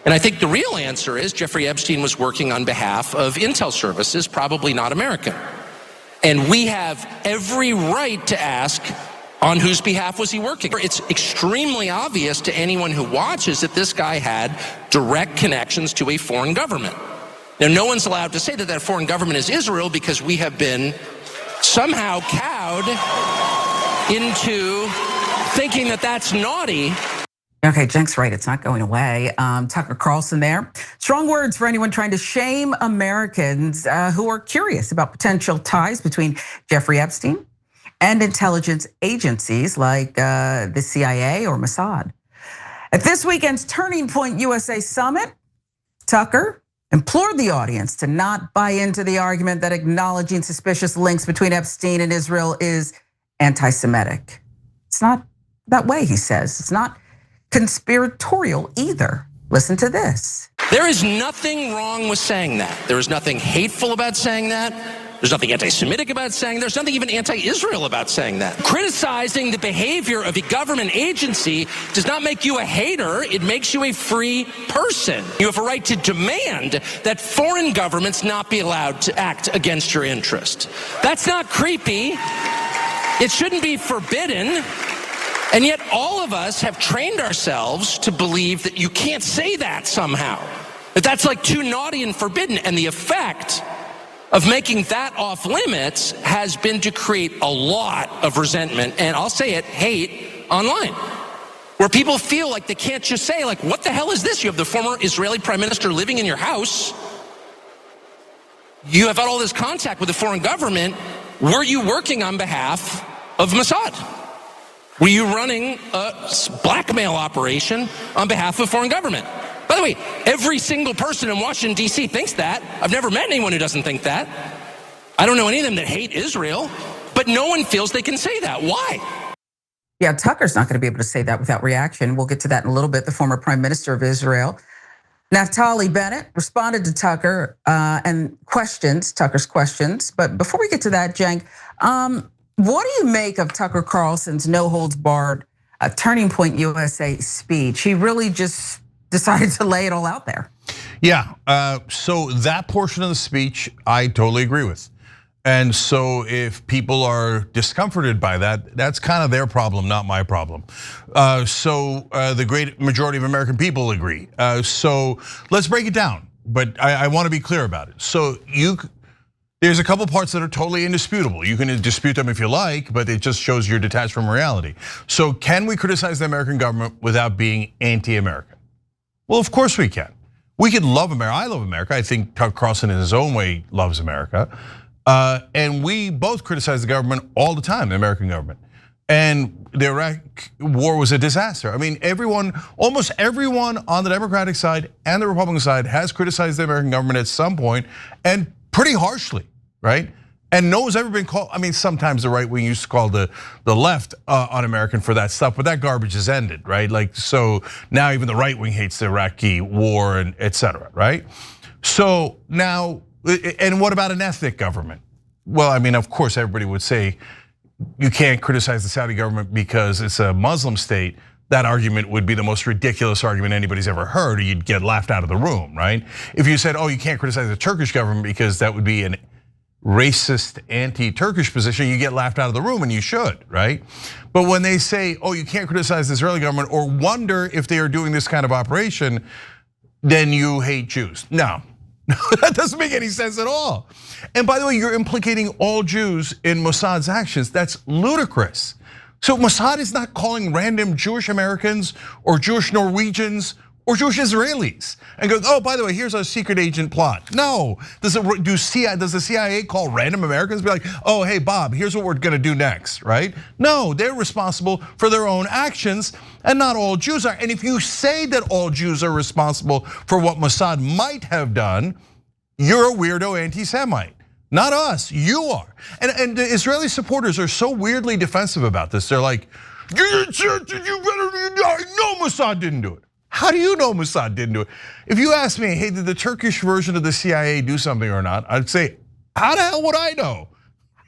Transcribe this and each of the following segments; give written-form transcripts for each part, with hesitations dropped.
And I think the real answer is Jeffrey Epstein was working on behalf of intel services, probably not American. And we have every right to ask, on whose behalf was he working? It's extremely obvious to anyone who watches that this guy had direct connections to a foreign government. Now, no one's allowed to say that that foreign government is Israel because we have been somehow cowed into thinking that that's naughty. Okay, Jenk's right, it's not going away. Tucker Carlson there. Strong words for anyone trying to shame Americans who are curious about potential ties between Jeffrey Epstein and intelligence agencies like the CIA or Mossad. At this weekend's Turning Point USA Summit, Tucker implored the audience to not buy into the argument that acknowledging suspicious links between Epstein and Israel is anti-Semitic. It's not that way, he says. It's not conspiratorial either. Listen to this. There is nothing wrong with saying that. There is nothing hateful about saying that. There's nothing anti-Semitic about saying, there's nothing even anti-Israel about saying that. Criticizing the behavior of a government agency does not make you a hater, it makes you a free person. You have a right to demand that foreign governments not be allowed to act against your interest. That's not creepy. It shouldn't be forbidden. And yet all of us have trained ourselves to believe that you can't say that somehow. That that's like too naughty and forbidden. And the effect of making that off limits has been to create a lot of resentment, and I'll say it, hate online. Where people feel like they can't just say, like, what the hell is this? You have the former Israeli prime minister living in your house. You have had all this contact with the foreign government. Were you working on behalf of Mossad? Were you running a blackmail operation on behalf of foreign government? By the way, every single person in Washington, D.C. thinks that. I've never met anyone who doesn't think that. I don't know any of them that hate Israel, but no one feels they can say that. Why? Yeah, Tucker's not going to be able to say that without reaction. We'll get to that in a little bit. The former prime minister of Israel, Naftali Bennett, responded to Tucker and Tucker's questions. But before we get to that, Cenk, what do you make of Tucker Carlson's no holds barred Turning Point USA speech? He really just decided to lay it all out there. Yeah, so that portion of the speech, I totally agree with. And so if people are discomforted by that, that's kind of their problem, not my problem. So the great majority of American people agree. So let's break it down, but I wanna be clear about it. So there's a couple parts that are totally indisputable. You can dispute them if you like, but it just shows you're detached from reality. So can we criticize the American government without being anti-American? Well, of course we can. We can love America. I love America. I think Tucker Carlson in his own way loves America. And we both criticize the government all the time, the American government. And the Iraq war was a disaster. I mean, almost everyone on the Democratic side and the Republican side has criticized the American government at some point, and pretty harshly, right? And no one's ever been called, I mean, sometimes the right wing used to call the left un-American for that stuff, but that garbage has ended, right? Like, so now even the right wing hates the Iraqi war and et cetera, right? So now, and what about an ethnic government? Well, I mean, of course, everybody would say you can't criticize the Saudi government because it's a Muslim state. That argument would be the most ridiculous argument anybody's ever heard, or you'd get laughed out of the room, right? If you said, you can't criticize the Turkish government because that would be an racist, anti-Turkish position, you get laughed out of the room, and you should, right? But when they say, you can't criticize the Israeli government or wonder if they are doing this kind of operation, then you hate Jews. No, that doesn't make any sense at all. And by the way, you're implicating all Jews in Mossad's actions. That's ludicrous. So Mossad is not calling random Jewish Americans or Jewish Norwegians or Jewish Israelis and goes, by the way, here's our secret agent plot. No, does the CIA call random Americans and be like, hey Bob, here's what we're gonna do next, right? No, they're responsible for their own actions, and not all Jews are. And if you say that all Jews are responsible for what Mossad might have done, you're a weirdo anti-Semite. Not us, you are. And the Israeli supporters are so weirdly defensive about this. They're like, I know Mossad didn't do it. How do you know Mossad didn't do it? If you ask me, hey, did the Turkish version of the CIA do something or not? I'd say, how the hell would I know?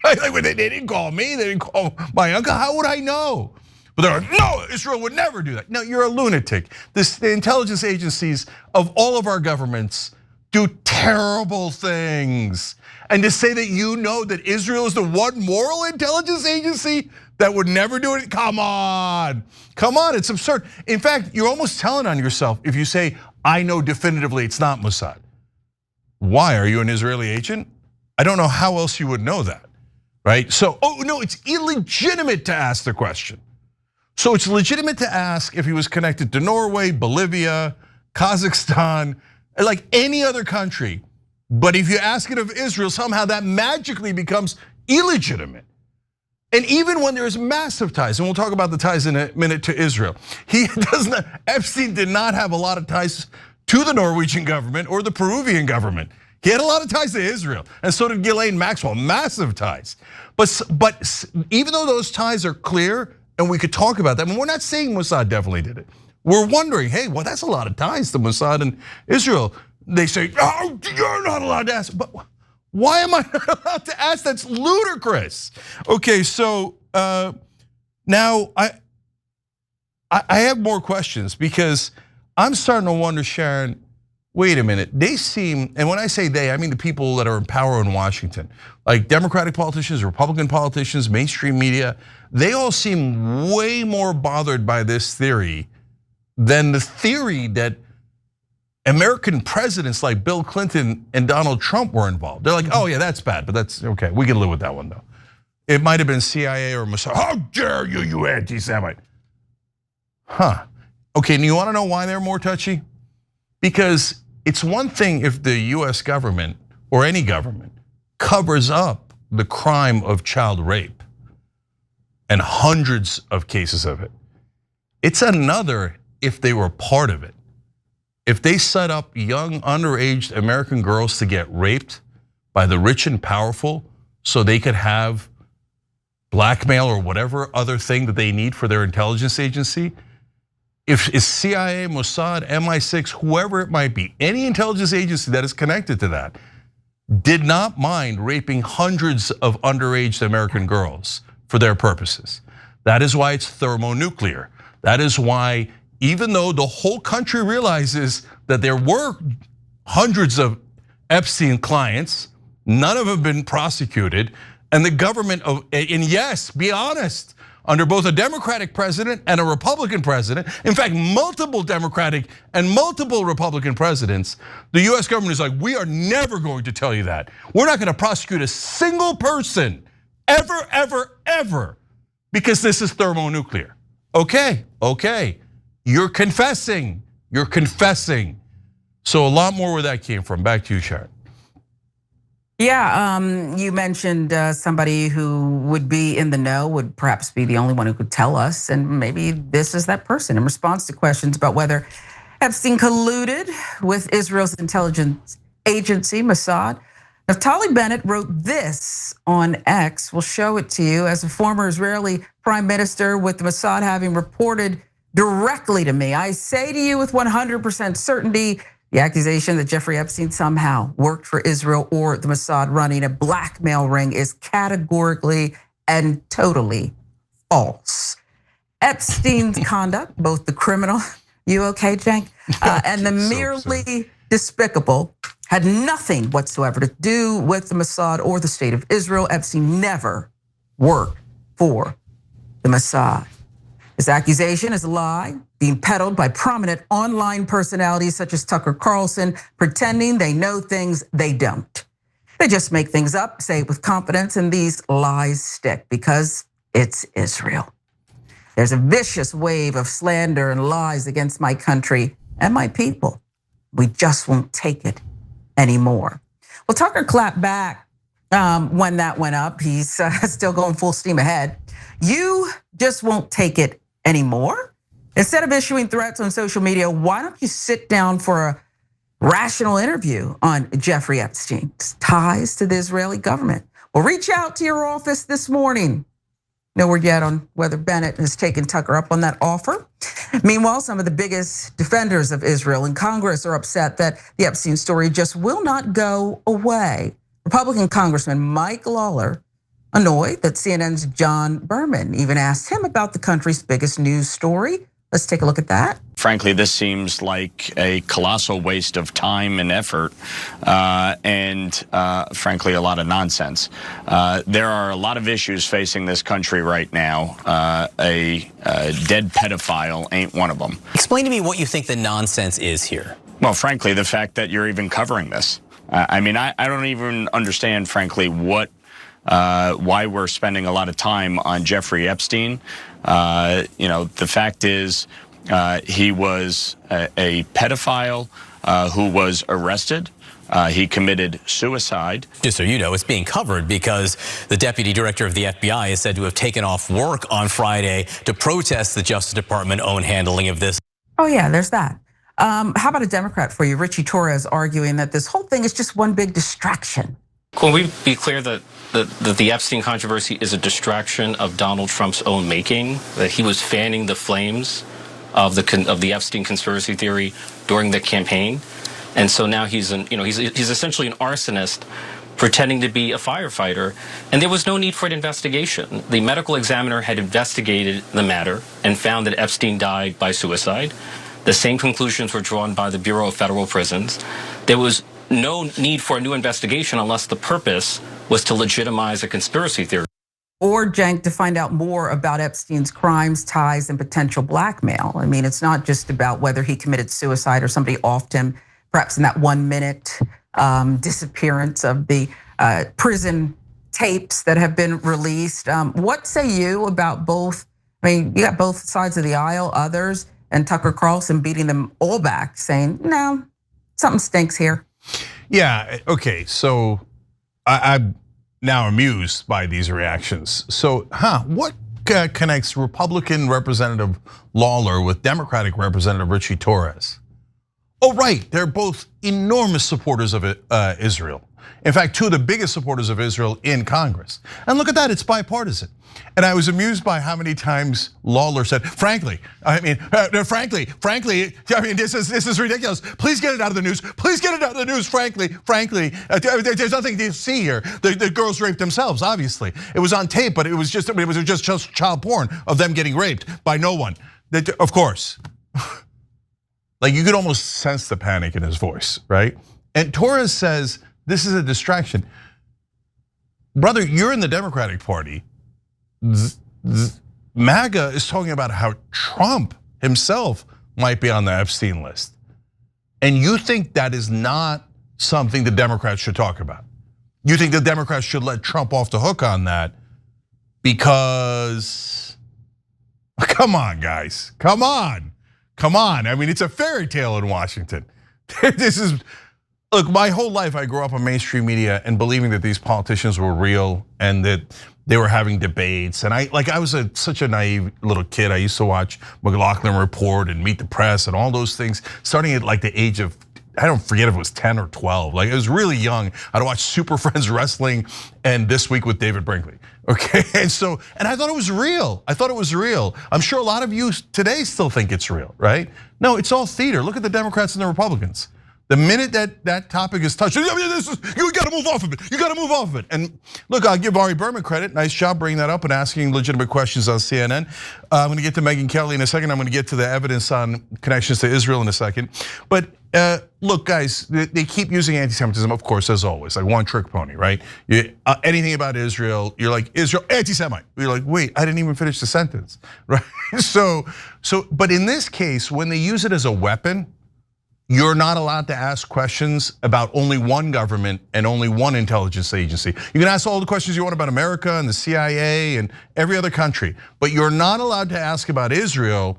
Like, they didn't call me, they didn't call my uncle, how would I know? But they're like, no, Israel would never do that. No, you're a lunatic. The intelligence agencies of all of our governments do terrible things. And to say that you know that Israel is the one moral intelligence agency that would never do it, come on, it's absurd. In fact, you're almost telling on yourself if you say, I know definitively it's not Mossad. Why, are you an Israeli agent? I don't know how else you would know that, right? So, oh no, it's illegitimate to ask the question. So it's legitimate to ask if he was connected to Norway, Bolivia, Kazakhstan, like any other country. But if you ask it of Israel, somehow that magically becomes illegitimate. And even when there's massive ties, and we'll talk about the ties in a minute to Israel, Epstein did not have a lot of ties to the Norwegian government or the Peruvian government. He had a lot of ties to Israel, and so did Ghislaine Maxwell, massive ties. But even though those ties are clear, and we could talk about them, and we're not saying Mossad definitely did it. We're wondering, hey, well, that's a lot of ties to Mossad and Israel. They say, oh, you're not allowed to ask, but why am I not allowed to ask? That's ludicrous. Okay, so now I have more questions because I'm starting to wonder, Sharon, wait a minute. They seem, and when I say they, I mean the people that are in power in Washington, like Democratic politicians, Republican politicians, mainstream media, they all seem way more bothered by this theory than the theory that American presidents like Bill Clinton and Donald Trump were involved. They're like, oh yeah, that's bad, but that's okay. We can live with that one though. It might have been CIA or Mossad. How dare you, you anti-Semite? Huh. Okay, and you wanna know why they're more touchy? Because it's one thing if the US government or any government covers up the crime of child rape and hundreds of cases of it. It's another if they were part of it. If they set up young underage American girls to get raped by the rich and powerful so they could have blackmail or whatever other thing that they need for their intelligence agency, if it's CIA, Mossad, MI6, whoever it might be, any intelligence agency that is connected to that, did not mind raping hundreds of underage American girls for their purposes. That is why it's thermonuclear. That is why, even though the whole country realizes that there were hundreds of Epstein clients, none of them have been prosecuted, and the government and yes, be honest, under both a Democratic president and a Republican president, in fact, multiple Democratic and multiple Republican presidents, the US government is like, we are never going to tell you that. We're not going to prosecute a single person ever, ever, ever, because this is thermonuclear. Okay. You're confessing. So a lot more where that came from. Back to you, Sharon. Yeah, you mentioned somebody who would be in the know, would perhaps be the only one who could tell us, and maybe this is that person in response to questions about whether Epstein colluded with Israel's intelligence agency, Mossad. Naftali Bennett wrote this on X. We'll show it to you. As a former Israeli prime minister with the Mossad having reported directly to me, I say to you with 100% certainty, the accusation that Jeffrey Epstein somehow worked for Israel or the Mossad running a blackmail ring is categorically and totally false. Epstein's conduct, both the criminal, you okay, Cenk, and the merely despicable, had nothing whatsoever to do with the Mossad or the state of Israel. Epstein never worked for the Mossad. This accusation is a lie being peddled by prominent online personalities such as Tucker Carlson, pretending they know things they don't. They just make things up, say it with confidence, and these lies stick because it's Israel. There's a vicious wave of slander and lies against my country and my people. We just won't take it anymore. Well, Tucker clapped back when that went up. He's still going full steam ahead. You just won't take it anymore? Instead of issuing threats on social media, why don't you sit down for a rational interview on Jeffrey Epstein's ties to the Israeli government? Well, reach out to your office this morning. No word yet on whether Bennett has taken Tucker up on that offer. Meanwhile, some of the biggest defenders of Israel in Congress are upset that the Epstein story just will not go away. Republican Congressman Mike Lawler annoyed that CNN's John Berman even asked him about the country's biggest news story. Let's take a look at that. Frankly, this seems like a colossal waste of time and effort, and frankly, a lot of nonsense. There are a lot of issues facing this country right now. A dead pedophile ain't one of them. Explain to me what you think the nonsense is here. Well, frankly, the fact that you're even covering this. I mean, I don't even understand, frankly, why we're spending a lot of time on Jeffrey Epstein. The fact is, he was a pedophile who was arrested. He committed suicide. Just so you know, it's being covered because the deputy director of the FBI is said to have taken off work on Friday to protest the Justice Department own handling of this. Oh yeah, there's that. How about a Democrat for you, RItchie Torres, arguing that this whole thing is just one big distraction? Can we be clear that the Epstein controversy is a distraction of Donald Trump's own making, that he was fanning the flames of the Epstein conspiracy theory during the campaign, and so now he's essentially an arsonist pretending to be a firefighter, and there was no need for an investigation. The medical examiner had investigated the matter and found that Epstein died by suicide. The same conclusions were drawn by the Bureau of Federal Prisons. There was no need for a new investigation unless the purpose was to legitimize a conspiracy theory. Or, Cenk, to find out more about Epstein's crimes, ties, and potential blackmail. I mean, it's not just about whether he committed suicide or somebody offed him, perhaps in that 1 minute disappearance of the prison tapes that have been released. What say you about both? I mean, you got both sides of the aisle, others, and Tucker Carlson beating them all back, saying, no, something stinks here. Yeah, okay, so I'm now amused by these reactions. So, what connects Republican Representative Lawler with Democratic Representative RItchie Torres? Oh, right, they're both enormous supporters of Israel. In fact, two of the biggest supporters of Israel in Congress. And look at that, it's bipartisan. And I was amused by how many times Lawler said, frankly, I mean, this is ridiculous. Please get it out of the news. Please get it out of the news, frankly. There's nothing to see here. The girls raped themselves, obviously. It was on tape, but it was just child porn of them getting raped by no one. Of course. Like, you could almost sense the panic in his voice, right? And Torres says, this is a distraction. Brother, you're in the Democratic Party. MAGA is talking about how Trump himself might be on the Epstein list. And you think that is not something the Democrats should talk about. You think the Democrats should let Trump off the hook on that because, come on, guys, come on. I mean, it's a fairy tale in Washington. Look, my whole life I grew up on mainstream media and believing that these politicians were real and that they were having debates. And I was such a naive little kid. I used to watch McLaughlin Report and Meet the Press and all those things, starting at like the age of, I don't forget if it was 10 or 12. Like, I was really young. I'd watch Super Friends Wrestling and This Week with David Brinkley. Okay, and I thought it was real. I'm sure a lot of you today still think it's real, right? No, it's all theater. Look at the Democrats and the Republicans. The minute that topic is touched, you gotta move off of it. And look, I'll give Ari Berman credit. Nice job bringing that up and asking legitimate questions on CNN. I'm gonna get to Megyn Kelly in a second. I'm gonna get to the evidence on connections to Israel in a second. But look, guys, they keep using anti-Semitism, of course, as always, like one trick pony, right? Anything about Israel, you're like, Israel, anti-Semite. You're like, wait, I didn't even finish the sentence, right? But in this case, when they use it as a weapon, you're not allowed to ask questions about only one government and only one intelligence agency. You can ask all the questions you want about America and the CIA and every other country, but you're not allowed to ask about Israel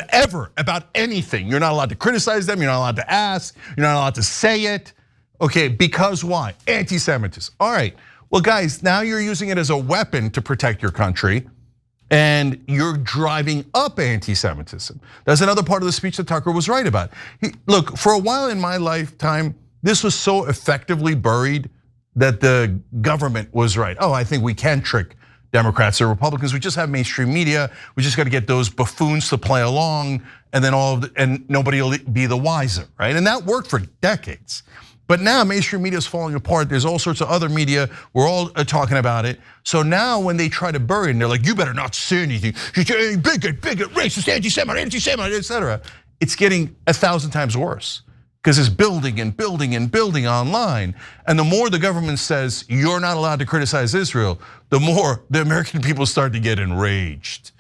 ever, about anything. You're not allowed to criticize them, you're not allowed to ask, you're not allowed to say it. Okay, because why? Anti-Semitism. All right, well guys, now you're using it as a weapon to protect your country. And you're driving up anti-Semitism. That's another part of the speech that Tucker was right about. Look, for a while in my lifetime, this was so effectively buried that the government was right. Oh, I think we can trick Democrats or Republicans. We just have mainstream media. We just got to get those buffoons to play along, and then and nobody will be the wiser, right? And that worked for decades. But now mainstream media is falling apart. There's all sorts of other media. We're all talking about it. So now when they try to bury it, and they're like, you better not say anything. Bigot, racist, anti-Semite, etc. It's getting 1,000 times worse because it's building and building and building online. And the more the government says you're not allowed to criticize Israel, the more the American people start to get enraged.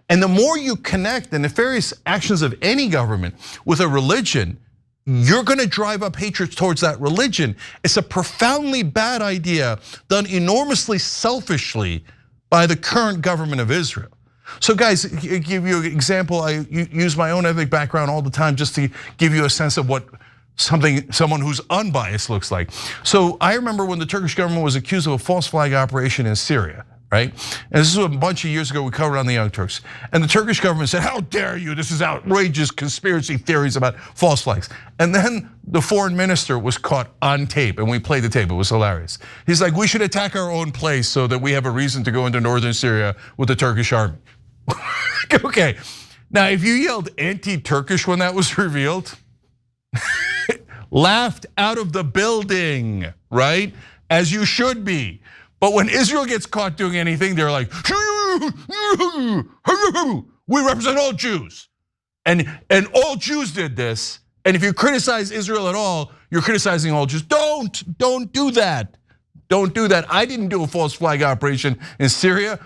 And the more you connect the nefarious actions of any government with a religion, you're gonna drive up hatred towards that religion. It's a profoundly bad idea done enormously selfishly by the current government of Israel. So guys, I'll give you an example. I use my own ethnic background all the time just to give you a sense of what someone who's unbiased looks like. So I remember when the Turkish government was accused of a false flag operation in Syria, right? And this is a bunch of years ago, we covered on the Young Turks. And the Turkish government said, how dare you, this is outrageous conspiracy theories about false flags. And then the foreign minister was caught on tape, and we played the tape, it was hilarious. He's like, we should attack our own place so that we have a reason to go into northern Syria with the Turkish army. Okay, now if you yelled anti-Turkish when that was revealed, laughed out of the building, right? As you should be. But when Israel gets caught doing anything, they're like, we represent all Jews. And all Jews did this. And if you criticize Israel at all, you're criticizing all Jews. Don't do that. Don't do that. I didn't do a false flag operation in Syria.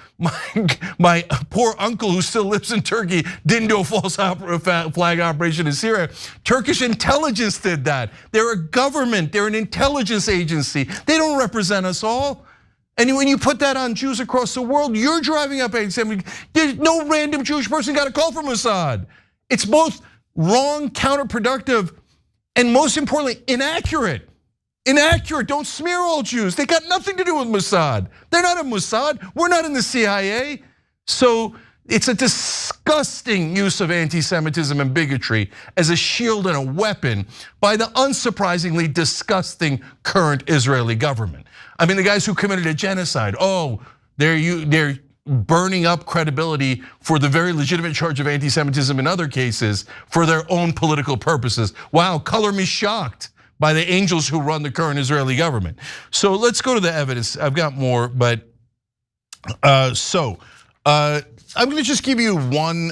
My poor uncle who still lives in Turkey didn't do a false flag operation in Syria. Turkish intelligence did that. They're a government, they're an intelligence agency. They don't represent us all. And when you put that on Jews across the world, you're driving up anti-Semitism. There's no random Jewish person got a call from Mossad. It's both wrong, counterproductive, and most importantly, inaccurate. Inaccurate, don't smear all Jews. They got nothing to do with Mossad. They're not in Mossad, we're not in the CIA. So it's a disgusting use of anti-Semitism and bigotry as a shield and a weapon by the unsurprisingly disgusting current Israeli government. I mean, the guys who committed a genocide, they're burning up credibility for the very legitimate charge of anti-Semitism in other cases for their own political purposes. Wow, color me shocked by the angels who run the current Israeli government. So let's go to the evidence. I've got more, but I'm gonna just give you one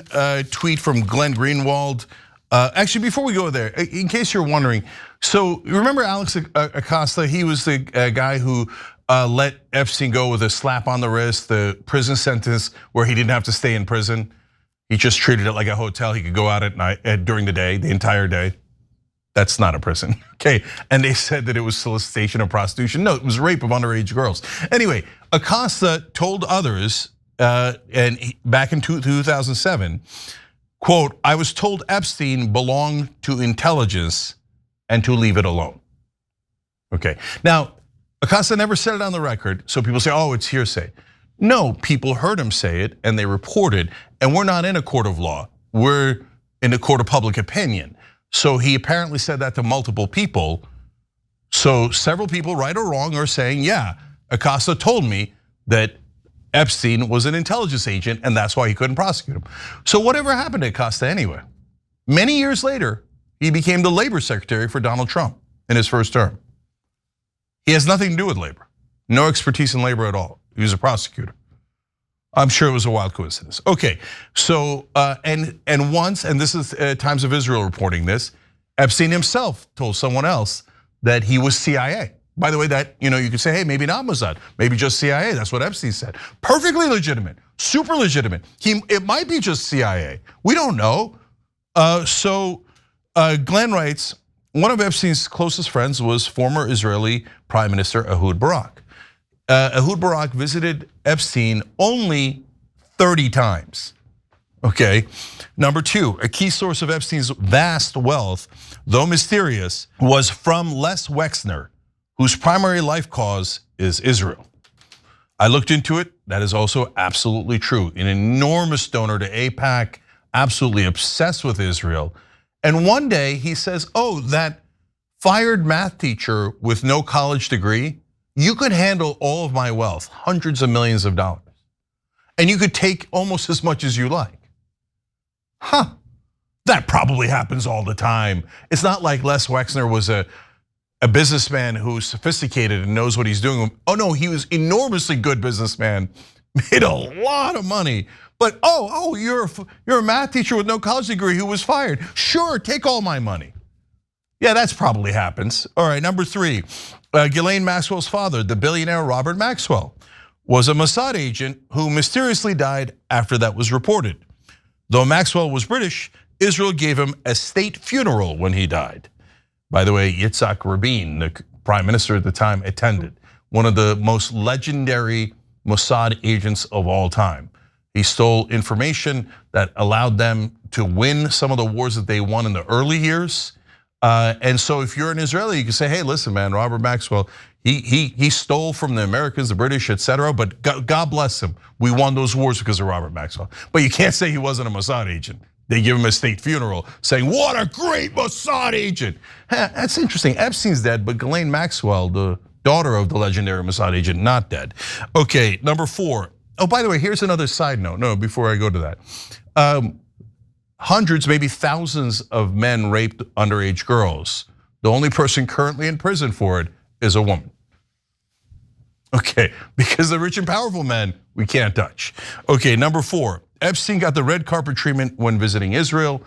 tweet from Glenn Greenwald. Actually, before we go there, in case you're wondering, so remember Alex Acosta? He was the guy who let Epstein go with a slap on the wrist, the prison sentence where he didn't have to stay in prison. He just treated it like a hotel. He could go out at night, during the day, the entire day. That's not a prison, okay? And they said that it was solicitation of prostitution. No, it was rape of underage girls. Anyway, Acosta told others, and back in 2007, quote, I was told Epstein belonged to intelligence and to leave it alone. Okay, now, Acosta never said it on the record, so people say, oh, it's hearsay. No, people heard him say it and they reported, and we're not in a court of law. We're in a court of public opinion. So he apparently said that to multiple people. So several people, right or wrong, are saying, yeah, Acosta told me that Epstein was an intelligence agent and that's why he couldn't prosecute him. So whatever happened to Acosta anyway? Many years later, he became the labor secretary for Donald Trump in his first term. He has nothing to do with labor, no expertise in labor at all. He was a prosecutor. I'm sure it was a wild coincidence. Okay, so and once, and this is Times of Israel reporting this, Epstein himself told someone else that he was CIA. By the way, that you could say, hey, maybe not Mossad, maybe just CIA. That's what Epstein said. Perfectly legitimate, super legitimate. It might be just CIA. We don't know. Glenn writes, one of Epstein's closest friends was former Israeli Prime Minister Ehud Barak. Ehud Barak visited Epstein only 30 times. Okay, number two, a key source of Epstein's vast wealth, though mysterious, was from Les Wexner, whose primary life cause is Israel. I looked into it, that is also absolutely true. An enormous donor to AIPAC, absolutely obsessed with Israel. And one day he says, oh, that fired math teacher with no college degree, you could handle all of my wealth, hundreds of millions of dollars, and you could take almost as much as you like. That probably happens all the time. It's not like Les Wexner was a businessman who's sophisticated and knows what he's doing. Oh no, he was enormously good businessman, made a lot of money. But you're a math teacher with no college degree who was fired. Sure, take all my money. Yeah, that's probably happens. All right, number 3, Ghislaine Maxwell's father, the billionaire Robert Maxwell, was a Mossad agent who mysteriously died after that was reported. Though Maxwell was British, Israel gave him a state funeral when he died. By the way, Yitzhak Rabin, the prime minister at the time, attended. One of the most legendary Mossad agents of all time. He stole information that allowed them to win some of the wars that they won in the early years. And so if you're an Israeli, you can say, hey, listen, man, Robert Maxwell, he stole from the Americans, the British, etc. But God bless him. We won those wars because of Robert Maxwell. But you can't say he wasn't a Mossad agent. They give him a state funeral saying, what a great Mossad agent. That's interesting. Epstein's dead, but Ghislaine Maxwell, the daughter of the legendary Mossad agent, not dead. Okay, number 4. Oh, by the way, here's another side note. No, before I go to that. Hundreds, maybe thousands of men raped underage girls. The only person currently in prison for it is a woman. Okay, because the rich and powerful men, we can't touch. Okay, number 4, Epstein got the red carpet treatment when visiting Israel.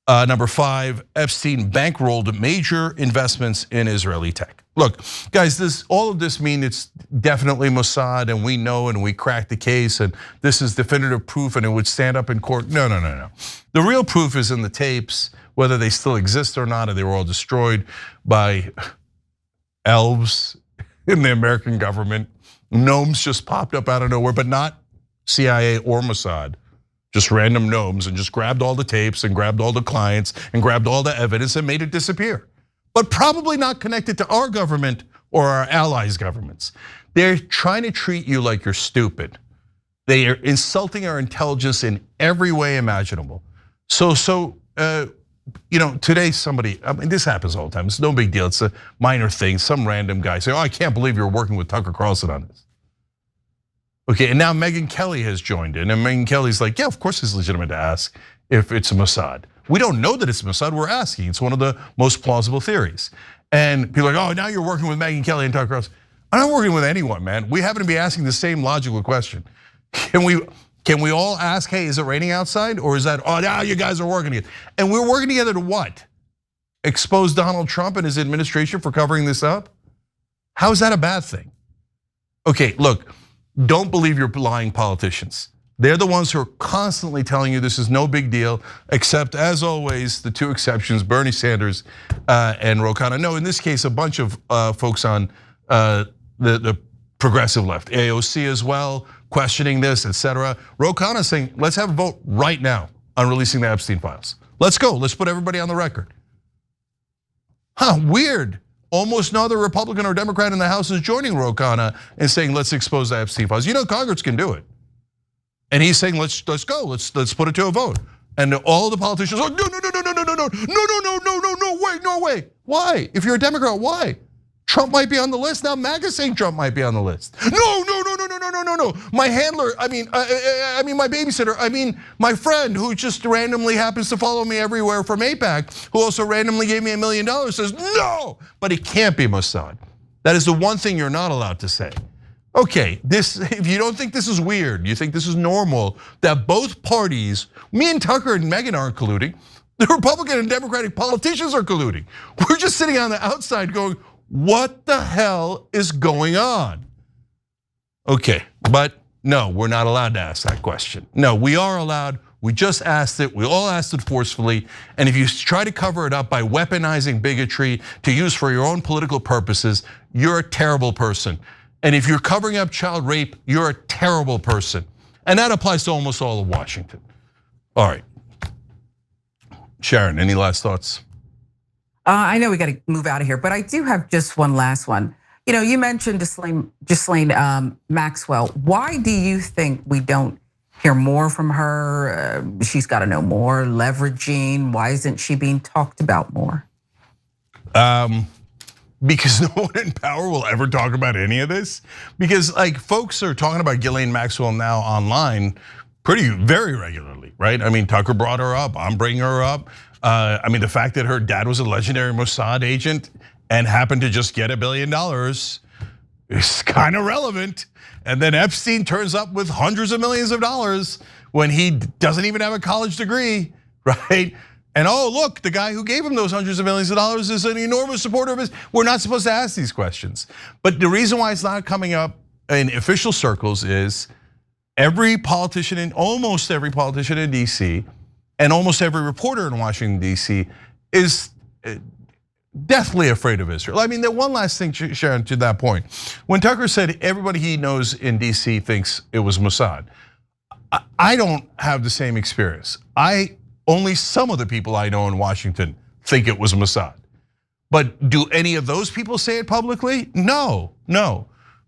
Number 5, Epstein bankrolled major investments in Israeli tech. Look, guys, all of this means it's definitely Mossad, and we know, and we cracked the case, and this is definitive proof, and it would stand up in court. No. The real proof is in the tapes, whether they still exist or not, and they were all destroyed by elves in the American government. Gnomes just popped up out of nowhere, but not CIA or Mossad. Just random gnomes, and just grabbed all the tapes and grabbed all the clients and grabbed all the evidence and made it disappear. But probably not connected to our government or our allies' governments. They're trying to treat you like you're stupid. They are insulting our intelligence in every way imaginable. Today somebody, I mean, this happens all the time. It's no big deal. It's a minor thing. Some random guy say, I can't believe you're working with Tucker Carlson on this. Okay, and now Megyn Kelly has joined in, and Megyn Kelly's like, yeah, of course it's legitimate to ask if it's Mossad. We don't know that it's Mossad, we're asking. It's one of the most plausible theories. And people are like, now you're working with Megyn Kelly and Tucker Carlson. I'm not working with anyone, man. We happen to be asking the same logical question. Can we all ask, hey, is it raining outside? Or is that, now you guys are working together. And we're working together to what? Expose Donald Trump and his administration for covering this up? How is that a bad thing? Okay, look, don't believe your lying politicians. They're the ones who are constantly telling you this is no big deal, except as always, the 2 exceptions, Bernie Sanders and Ro Khanna. No, in this case, a bunch of folks on the progressive left, AOC as well, questioning this, etc. Ro Khanna saying, let's have a vote right now on releasing the Epstein files. Let's go, let's put everybody on the record. Weird. Almost no other Republican or Democrat in the House is joining Ro Khanna and saying, let's expose the Epstein files. You know, Congress can do it. And he's saying, let's go, let's put it to a vote. And all the politicians are like, no way. Why? If you're a Democrat, why? Trump might be on the list. Now MAGA's saying Trump might be on the list. No. My handler, my babysitter, my friend who just randomly happens to follow me everywhere from AIPAC, who also randomly gave me $1 million, says no, but it can't be Mossad. That is the one thing you're not allowed to say. Okay, if you don't think this is weird, you think this is normal, that both parties, me and Tucker and Megyn aren't colluding, the Republican and Democratic politicians are colluding. We're just sitting on the outside going, what the hell is going on? Okay, but no, we're not allowed to ask that question. No, we are allowed, we just asked it, we all asked it forcefully, and if you try to cover it up by weaponizing bigotry to use for your own political purposes, you're a terrible person. And if you're covering up child rape, you're a terrible person. And that applies to almost all of Washington. All right, Sharon, any last thoughts? I know we got to move out of here, but I do have just one last one. You know, you mentioned Ghislaine Maxwell. Why do you think we don't hear more from her? She's got to know more, leveraging. Why isn't she being talked about more? Because no one in power will ever talk about any of this. Because like folks are talking about Ghislaine Maxwell now online very regularly, right? I mean, Tucker brought her up, I'm bringing her up. I mean, the fact that her dad was a legendary Mossad agent and happened to just get $1 billion is kind of relevant. And then Epstein turns up with hundreds of millions of dollars when he doesn't even have a college degree, right? And oh, look, the guy who gave him those hundreds of millions of dollars is an enormous supporter of his. We're not supposed to ask these questions. But the reason why it's not coming up in official circles is every politician, almost every politician in DC, and almost every reporter in Washington, DC is deathly afraid of Israel. I mean, the one last thing, Sharon, to that point. When Tucker said everybody he knows in DC thinks it was Mossad, I don't have the same experience. Only some of the people I know in Washington think it was Mossad. But do any of those people say it publicly? No.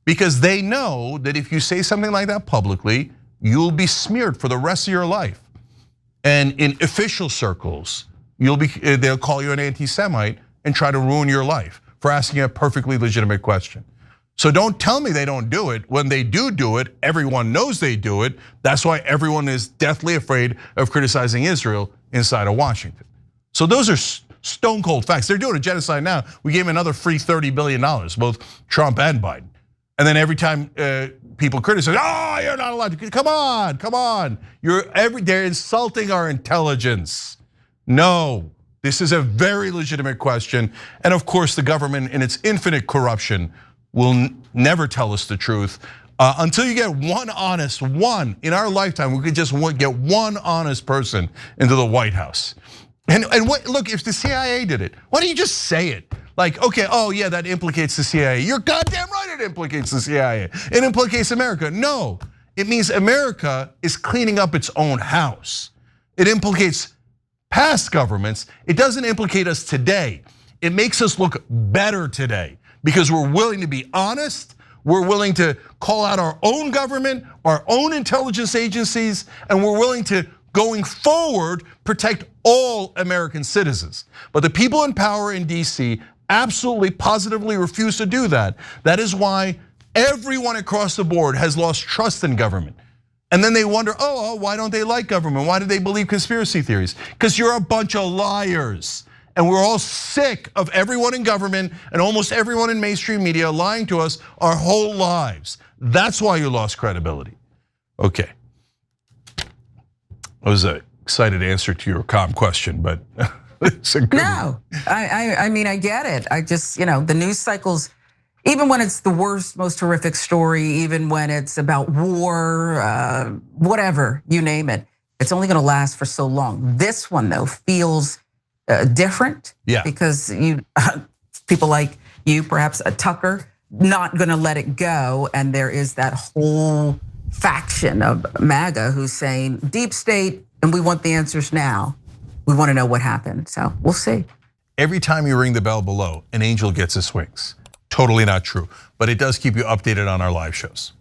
Because they know that if you say something like that publicly, you'll be smeared for the rest of your life. And in official circles, they'll call you an anti-Semite and try to ruin your life for asking a perfectly legitimate question. So don't tell me they don't do it. When they do it, everyone knows they do it. That's why everyone is deathly afraid of criticizing Israel inside of Washington. So those are stone cold facts. They're doing a genocide now. We gave them another free $30 billion, both Trump and Biden. And then every time people criticize, oh, you're not allowed to, come on. They're insulting our intelligence. No, this is a very legitimate question. And of course, the government in its infinite corruption will never tell us the truth until you get one in our lifetime. We could just get one honest person into the White House. And look, if the CIA did it, why don't you just say it? Like, okay, oh yeah, that implicates the CIA. You're goddamn right, it implicates the CIA. It implicates America. No, it means America is cleaning up its own house. It implicates past governments. It doesn't implicate us today. It makes us look better today because we're willing to be honest. We're willing to call out our own government, our own intelligence agencies, and we're willing to, going forward, protect all American citizens. But the people in power in DC absolutely, positively refuse to do that. That is why everyone across the board has lost trust in government. And then they wonder, oh, why don't they like government? Why do they believe conspiracy theories? Because you're a bunch of liars. And we're all sick of everyone in government and almost everyone in mainstream media lying to us our whole lives. That's why you lost credibility. Okay. That was an excited answer to your calm question, but it's a good No, I mean, I get it. I just, the news cycles, even when it's the worst, most horrific story, even when it's about war, whatever, you name it, it's only gonna last for so long. This one though feels different, because people like you, perhaps a Tucker, not gonna let it go, and there is that whole faction of MAGA who's saying deep state, and we want the answers now. We want to know what happened, so we'll see. Every time you ring the bell below, an angel gets his wings. Totally not true, but it does keep you updated on our live shows.